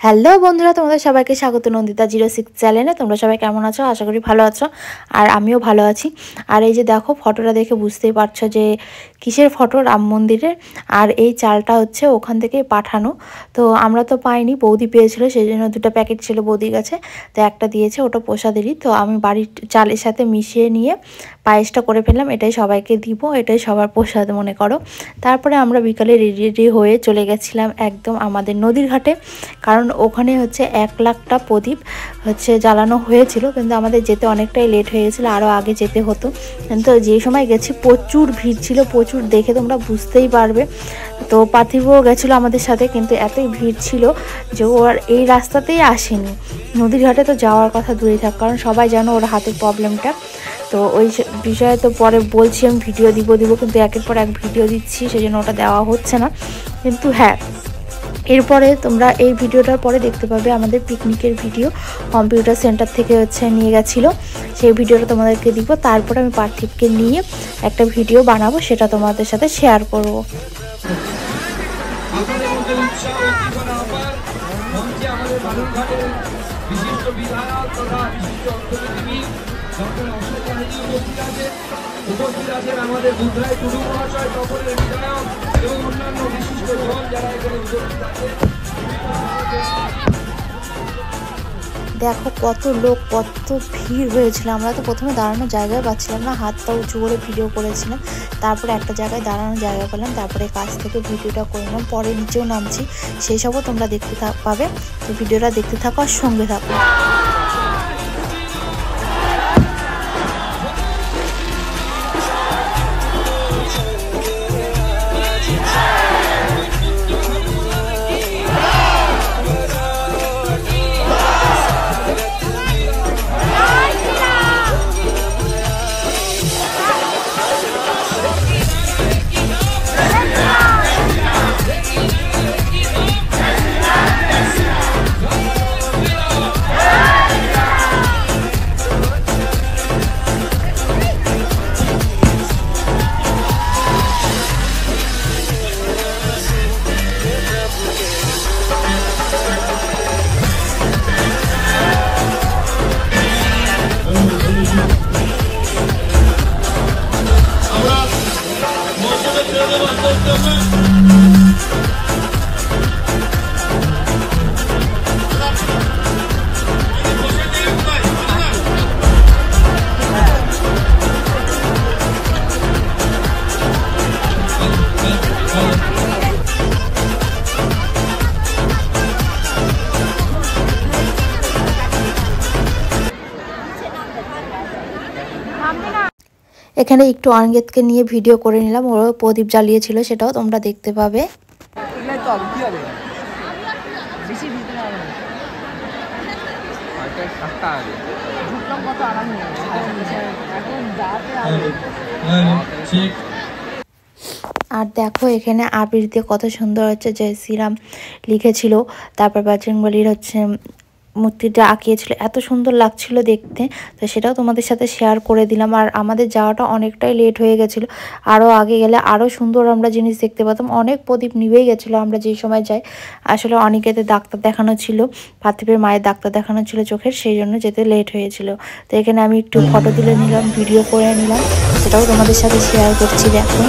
Hello বন্ধুরা, তোমাদের সবাইকে স্বাগত নন্দিতা 06 চ্যানেলে। তোমরা সবাই কেমন আছো? আশা করি ভালো আছো, আর আমিও ভালো আছি। আর এই যে দেখো, ফটোটা দেখে বুঝতেই পারছো যে কিসের ফটো, রাম মন্দিরের। আর এই চালটা হচ্ছে ওখান থেকেই পাঠানো। তো আমরা তো পাইনি, বৌদি পেয়েছিল, সেই জন্য 2টা প্যাকেট ছিল বৌদির কাছে। তো একটা দিয়েছে, ওটা প্রসাদেরই। তো আমি বাড়ির চালের সাথে মিশিয়ে নিয়ে পায়েসটা করে ফেললাম। এটাই সবাইকে দিব, এটাই সবার প্রসাদ মনে করো। তারপরে আমরা বিকালে রেডি হয়ে চলে গেছিলাম একদম আমাদের নদীর ঘাটে, কারণ ওখানে হচ্ছে 1 লাখটা প্রদীপ হচ্ছে জ্বালানো হয়েছিল। কিন্তু আমাদের যেতে অনেকটাই লেট হয়ে গেছিলো, আরও আগে যেতে হতো। কিন্তু যে সময় গেছি প্রচুর ভিড় ছিল, প্রচুর, দেখে তোমরা বুঝতেই পারবে। তো পার্থিবও গেছিলো আমাদের সাথে, কিন্তু এতই ভিড় ছিল যে ও আর এই রাস্তাতেই আসেনি। নদীর ঘাটে তো যাওয়ার কথা দূরেই থাক, কারণ সবাই জানো ওর হাতের প্রবলেমটা। তো ওই বিষয়ে তো পরে বলছি, আমি ভিডিও দিব, কিন্তু একের পর এক ভিডিও দিচ্ছি, সেই জন্য ওটা দেওয়া হচ্ছে না। কিন্তু হ্যাঁ, এরপরে তোমরা এই ভিডিওটার পরে দেখতে পাবে আমাদের পিকনিকের ভিডিও, কম্পিউটার সেন্টার থেকে হচ্ছে নিয়ে গেছিলো, সেই ভিডিওটা তোমাদেরকে দিব। তারপরে আমি পার্থিবকে নিয়ে একটা ভিডিও বানাবো, সেটা তোমাদের সাথে শেয়ার করব। উপস্থিত আছেন আমাদের বুধরাই টুডু মহাশয়, তপনের বিধায়ক এবং অন্যান্য বিশিষ্ট জন যারা এখানে উপস্থিত আছেন। দেখো কত লোক, কত ভিড় হয়েছিল। আমরা তো প্রথমে দাঁড়ানোর জায়গায় পাচ্ছিলাম না, হাতটা উঁচু করে ভিডিও করেছিলাম। তারপরে একটা জায়গায় দাঁড়ানোর জায়গা পেলাম, তারপরে কাছ থেকে ভিডিওটা করলাম। পরে নিচেও নামছি, সেই সবও তোমরা দেখতে পাবে। তো ভিডিওটা দেখতে থাকো আর সঙ্গে থাকো। এখানে একটু অনিকেতকে নিয়ে ভিডিও করে নিলাম, ওরা প্রদীপ জ্বালিয়েছিল, সেটাও তোমরা দেখতে পাবে। আর দেখো এখানে আবির দিয়ে কত সুন্দর হচ্ছে জয় শ্রীরাম লিখেছিল, তারপর বজরংবলীর হচ্ছে মূর্তিটা আঁকিয়েছিল, এত সুন্দর লাগছিল দেখতে। তো সেটাও তোমাদের সাথে শেয়ার করে দিলাম। আর আমাদের যাওয়াটা অনেকটাই লেট হয়ে গেছিলো, আরও আগে গেলে আরও সুন্দর আমরা জিনিস দেখতে পেতাম। অনেক প্রদীপ নিভেই গেছিলো আমরা যেই সময় যাই। আসলে অনেকেতে ডাক্তার দেখানো ছিল, পার্থিবের মায়ের ডাক্তার দেখানো ছিল চোখের, সেই জন্য যেতে লেট হয়েছিল। তো এখানে আমি একটু ফটো তুলে নিলাম, ভিডিও করে নিলাম, সেটাও তোমাদের সাথে শেয়ার করছি। দেখো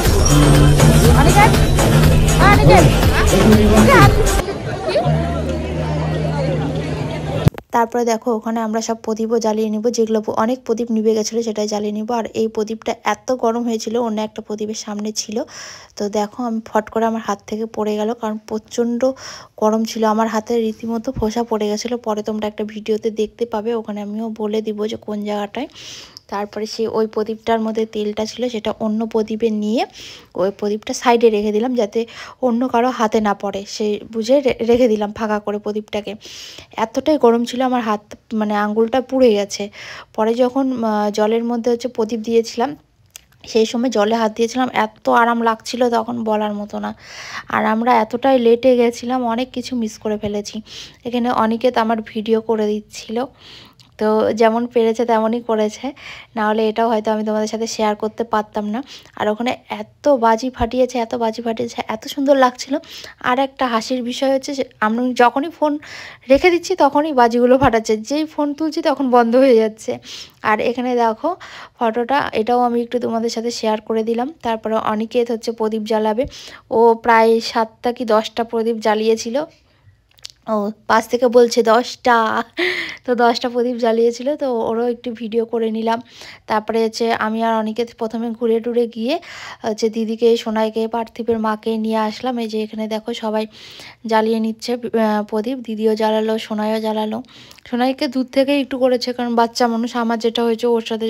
তারপরে দেখো ওখানে আমরা সব প্রদীপও জ্বালিয়ে নিব, যেগুলো অনেক প্রদীপ নিভে গেছিলো সেটাই জ্বালিয়ে নিব। আর এই প্রদীপটা এত গরম হয়েছিল, অন্য একটা প্রদীপের সামনে ছিল। তো দেখো আমি ফট করে আমার হাত থেকে পড়ে গেল, কারণ প্রচণ্ড গরম ছিল, আমার হাতে রীতিমতো ফোসা পড়ে গেছিলো। পরে তোমরা একটা ভিডিওতে দেখতে পাবে, ওখানে আমিও বলে দিব যে কোন জায়গাটায়। তারপরে ওই প্রদীপটার মধ্যে তেলটা ছিল, সেটা অন্য প্রদীপে নিয়ে ওই প্রদীপটা সাইডে রেখে দিলাম, যাতে অন্য কারো হাতে না পড়ে, সেই বুঝে রেখে দিলাম ফাঁকা করে প্রদীপটাকে। এতটাই গরম ছিল, আমার হাত মানে আঙ্গুলটা পুড়ে গেছে। পরে যখন জলের মধ্যে হচ্ছে প্রদীপ দিয়েছিলাম, সেই সময় জলে হাত দিয়েছিলাম, এত আরাম লাগছিল তখন বলার মতো না। আর আমরা এতটাই লেটে গেছিলাম, অনেক কিছু মিস করে ফেলেছি। এখানে অনিকেত আমার ভিডিও করে দিচ্ছিল, তো যেমন পেরেছে তেমনই করেছে, নাহলে এটাও হয়তো আমি তোমাদের সাথে শেয়ার করতে পারতাম না। আর ওখানে এত বাজি ফাটিয়েছে, এত সুন্দর লাগছিল। আর একটা হাসির বিষয় হচ্ছে যে আমি যখনই ফোন রেখে দিচ্ছি তখনই বাজিগুলো ফাটাচ্ছে, যেই ফোন তুলছি তখন বন্ধ হয়ে যাচ্ছে। আর এখানে দেখো ফটোটা, এটাও আমি একটু তোমাদের সাথে শেয়ার করে দিলাম। তারপরে অনিকেত হচ্ছে প্রদীপ জ্বালাবে, ও প্রায় 7টা কি 10টা প্রদীপ জ্বালিয়েছিল। ও পাশ থেকে বলছে 10টা, তো 10টা প্রদীপ জ্বালিয়েছিল, তো ওরও একটু ভিডিও করে নিলাম। তারপরে হচ্ছে আমি আর অনিকেত প্রথমে ঘুরে টুরে গিয়ে হচ্ছে দিদিকে, সোনাইকে, পার্থিবের মাকে নিয়ে আসলাম। এই যে এখানে দেখো সবাই জ্বালিয়ে নিচ্ছে প্রদীপ, দিদিও জ্বালালো, সোনাইও জ্বালালো। সোনাইকে দূর থেকে একটু করেছে, কারণ বাচ্চা মানুষ, আমার যেটা হয়েছে ওর সাথে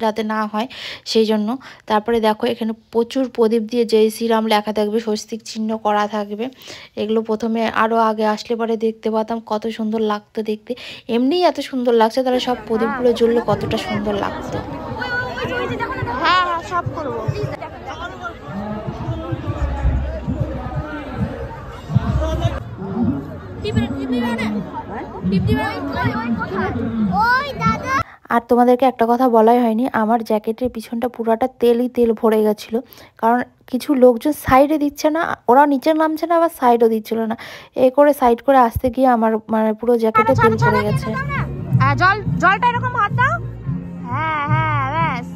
যাতে না হয় সেই জন্য। তারপরে দেখো এখানে প্রচুর প্রদীপ দিয়ে জয় শ্রীরাম লেখা থাকবে, স্বস্তিক চিহ্ন করা থাকবে। এগুলো প্রথমে আরও আগে আসলে পরে দেখতে পাতাম, কত সুন্দর লাগতো দেখতে। এমনিই এত সুন্দর লাগছে, তাহলে সব প্রদীপগুলো জ্বললে কতটা সুন্দর লাগতো। হ্যাঁ হ্যাঁ সব করবো। আর তোমাদেরকে একটা কথা বলাই হয়নি, আমার জ্যাকেটের পিছনটা পুরাটা তেল ভরে গেছিলো, কারণ কিছু লোকজন সাইডে দিচ্ছে না, ওরা নিচে নামছে না, আবার সাইডও দিচ্ছিল না। এই করে সাইড করে আসতে গিয়ে আমার মানে পুরো জ্যাকেটে তেল ভরে গেছে। জলটা এরকম হাত দাও। হ্যাঁ হ্যাঁ ব্যাস।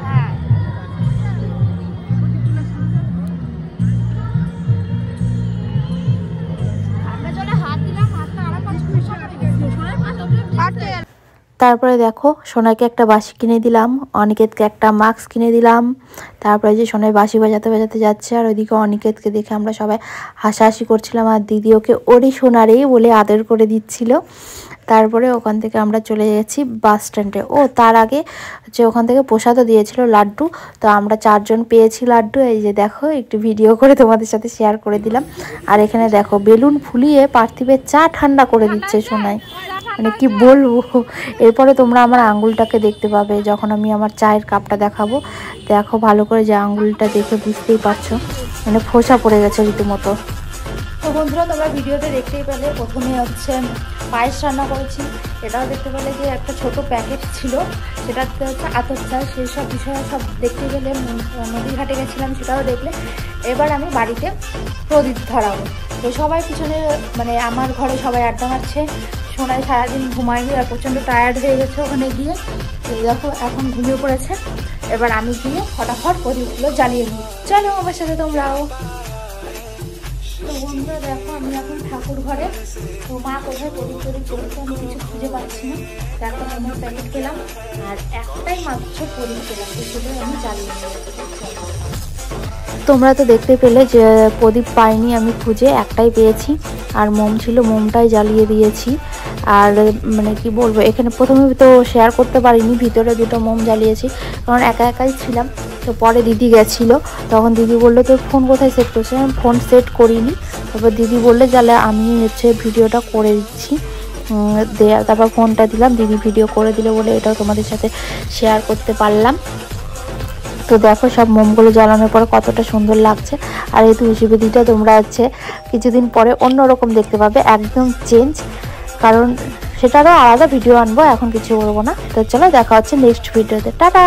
হ্যাঁ তারপরে দেখো সোনাকে একটা বাঁশি কিনে দিলাম, অনিকেতকে একটা মাস্ক কিনে দিলাম। তারপরে যে সোনাই বাঁশি বাজাতে বাজাতে যাচ্ছে, আর ওইদিকে অনিকেতকে দেখে আমরা সবাই হাসাহাসি করছিলাম, আর দিদি ওকে ওরই সোনারেই বলে আদর করে দিচ্ছিল। তারপরে ওখান থেকে আমরা চলে গেছি বাস স্ট্যান্ডে। ও তার আগে যে ওখান থেকে প্রসাদও দিয়েছিল লাড্ডু, তো আমরা 4 জন পেয়েছি লাড্ডু। এই যে দেখো একটু ভিডিও করে তোমাদের সাথে শেয়ার করে দিলাম। আর এখানে দেখো বেলুন ফুলিয়ে পার্থিবের চা ঠান্ডা করে দিচ্ছে সোনাই, মানে কি বলবো। এরপরে তোমরা আমার আঙুলটাকে দেখতে পাবে যখন আমি আমার চায়ের কাপটা দেখাবো। দেখো ভালো করে, যে আঙুলটা দেখে বুঝতেই পারছো, মানে ফোসা পড়ে গেছে রীতিমতো। তো বন্ধুরা তোমরা ভিডিওতে দেখতেই পেলে, প্রথমে হচ্ছে পায়েস রান্না করেছি, এটাও দেখতে পেলে যে একটা ছোট প্যাকেট ছিল, সেটাতে হচ্ছে আতপ চাল, সেই সব বিষয়ে সব দেখতে গেলে। নদীর ঘাটে গেছিলাম, সেটাও দেখলে। এবার আমি বাড়িতে প্রদীপ ধরাবো। তো সবাই পিছনে, মানে আমার ঘরে সবাই আড্ডা মারছে। সোনাই সারাদিন ঘুমায়নি আর প্রচণ্ড টায়ার্ড হয়ে গেছে ওখানে গিয়ে। তো দেখো এখন ঘুমিয়ে পড়েছে। এবার আমি গিয়ে ফটাফট প্রদীপগুলো জ্বালিয়ে নিই। চলো আমার সাথে তোমরাও। তো বন্ধুরা দেখো আমি এখন ঠাকুর ঘরে, তো মা কোথায় প্রদীপ চলছে আমি কিছু খুঁজে পাচ্ছি না। তো একটা মোমোর প্যাকেট পেলাম, আর একটাই মাত্র প্রদীপ পেলাম, তো সেটাই আমি জ্বালিয়ে নিয়ে। তোমরা তো দেখতে পেলে যে প্রদীপ পাইনি আমি খুঁজে, একটাই পেয়েছি, আর মোম ছিল, মোমটাই জ্বালিয়ে দিয়েছি। আর মানে কি বলবো, এখানে প্রথমে তো শেয়ার করতে পারিনি, ভিতরে 2টো মোম জ্বালিয়েছি, কারণ একা একাই ছিলাম। তো পরে দিদি গেছিলো, তখন দিদি বললো তোর ফোন কোথায় সেট করছে, আমি ফোন সেট করিনি। তারপর দিদি বললে তাহলে আমি হচ্ছে ভিডিওটা করে দিচ্ছি, তারপর ফোনটা দিলাম, দিদি ভিডিও করে দিলে বলে এটাও তোমাদের সাথে শেয়ার করতে পারলাম। তো দেখো সব মোমগুলো জ্বালানোর পরে কতটা সুন্দর লাগছে। আর এই তুলসী বেদিটা তোমরা হচ্ছে কিছুদিন পরে অন্যরকম দেখতে পাবে, একদম চেঞ্জ, কারণ সেটারও আলাদা ভিডিও আনবো, এখন কিছু বলবো না। তো চলো দেখা হচ্ছে নেক্সট ভিডিওতে, টাটা।